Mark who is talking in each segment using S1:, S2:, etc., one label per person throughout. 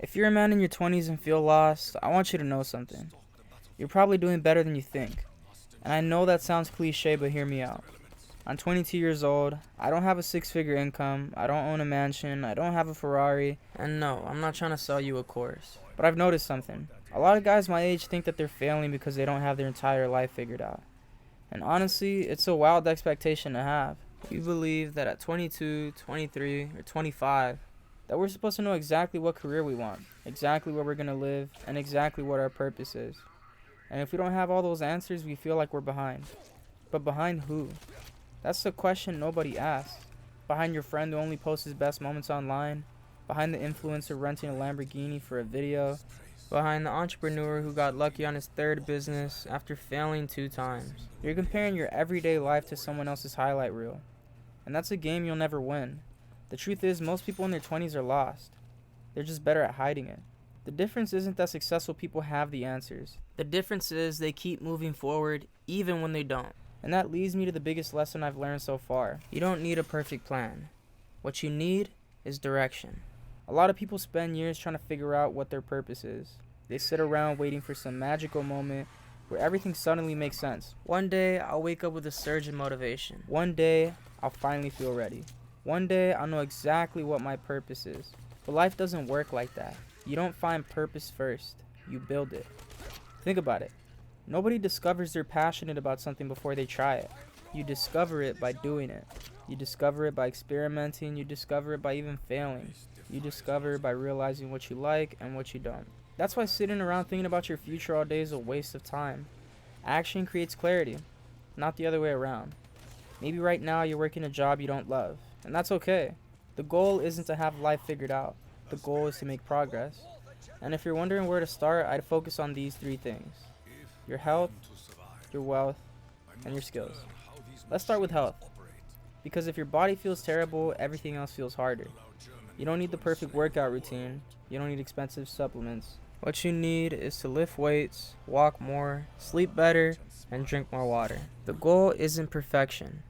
S1: If you're a man in your 20s and feel lost, I want you to know something. You're probably doing better than you think. And I know that sounds cliche, but hear me out. I'm 22 years old, I don't have a six-figure income, I don't own a mansion, I don't have a Ferrari, and no, I'm not trying to sell you a course. But I've noticed something. A lot of guys my age think that they're failing because they don't have their entire life figured out. And honestly, it's a wild expectation to have. We believe that at 22, 23, or 25, that we're supposed to know exactly what career we want, exactly where we're going to live, and exactly what our purpose is. And if we don't have all those answers, we feel like we're behind. But behind who? That's the question nobody asks. Behind your friend who only posts his best moments online? Behind the influencer renting a Lamborghini for a video? Behind the entrepreneur who got lucky on his third business after failing 2 times? You're comparing your everyday life to someone else's highlight reel. And that's a game you'll never win. The truth is, most people in their 20s are lost. They're just better at hiding it. The difference isn't that successful people have the answers. The difference is they keep moving forward even when they don't. And that leads me to the biggest lesson I've learned so far. You don't need a perfect plan. What you need is direction. A lot of people spend years trying to figure out what their purpose is. They sit around waiting for some magical moment where everything suddenly makes sense. One day, I'll wake up with a surge in motivation. One day, I'll finally feel ready. One day, I'll know exactly what my purpose is. But life doesn't work like that. You don't find purpose first. You build it. Think about it. Nobody discovers they're passionate about something before they try it. You discover it by doing it. You discover it by experimenting. You discover it by even failing. You discover it by realizing what you like and what you don't. That's why sitting around thinking about your future all day is a waste of time. Action creates clarity, not the other way around. Maybe right now you're working a job you don't love, and that's okay. The goal isn't to have life figured out. The goal is to make progress. And if you're wondering where to start, I'd focus on these 3 things: your health, your wealth, and your skills. Let's start with health. Because if your body feels terrible, everything else feels harder. You don't need the perfect workout routine. You don't need expensive supplements. What you need is to lift weights, walk more, sleep better, and drink more water. The goal isn't perfection.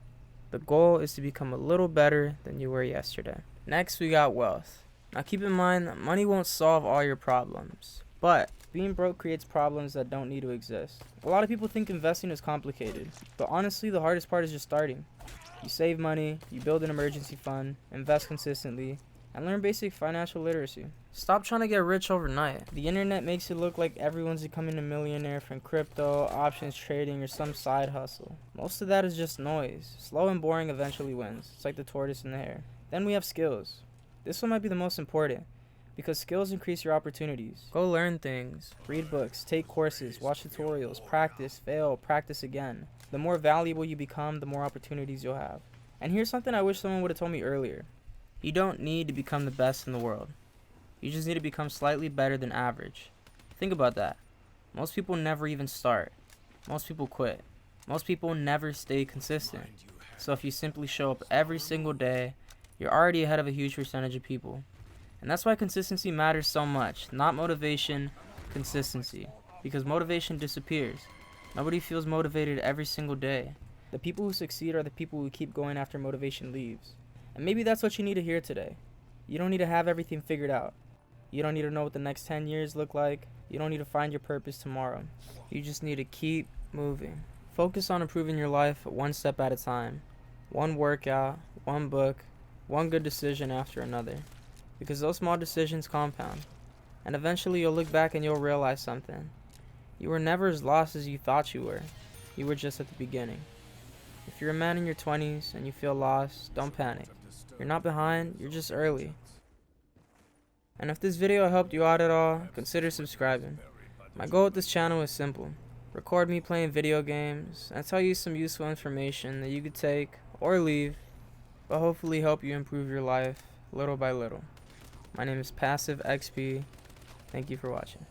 S1: The goal is to become a little better than you were yesterday. Next, we got wealth. Now keep in mind that money won't solve all your problems, but being broke creates problems that don't need to exist. A lot of people think investing is complicated, but honestly the hardest part is just starting. You save money, you build an emergency fund, invest consistently, and learn basic financial literacy. Stop trying to get rich overnight. The internet makes it look like everyone's becoming a millionaire from crypto, options trading, or some side hustle. Most of that is just noise. Slow and boring eventually wins. It's like the tortoise and the hare. Then we have skills. This one might be the most important, because skills increase your opportunities. Go learn things, read books, take courses, watch tutorials, practice, fail, practice again. The more valuable you become, the more opportunities you'll have. And here's something I wish someone would have told me earlier. You don't need to become the best in the world. You just need to become slightly better than average. Think about that. Most people never even start. Most people quit. Most people never stay consistent. So if you simply show up every single day, you're already ahead of a huge percentage of people. And that's why consistency matters so much. Not motivation, consistency. Because motivation disappears. Nobody feels motivated every single day. The people who succeed are the people who keep going after motivation leaves. And maybe that's what you need to hear today. You don't need to have everything figured out. You don't need to know what the next 10 years look like. You don't need to find your purpose tomorrow. You just need to keep moving. Focus on improving your life one step at a time. One workout, one book, one good decision after another. Because those small decisions compound. And eventually you'll look back and you'll realize something. You were never as lost as you thought you were. You were just at the beginning. If you're a man in your 20s and you feel lost, don't panic. You're not behind, you're just early. And if this video helped you out at all, consider subscribing. My goal with this channel is simple. Record me playing video games and tell you some useful information that you could take or leave, but hopefully help you improve your life little by little. My name is Passive XP. Thank you for watching.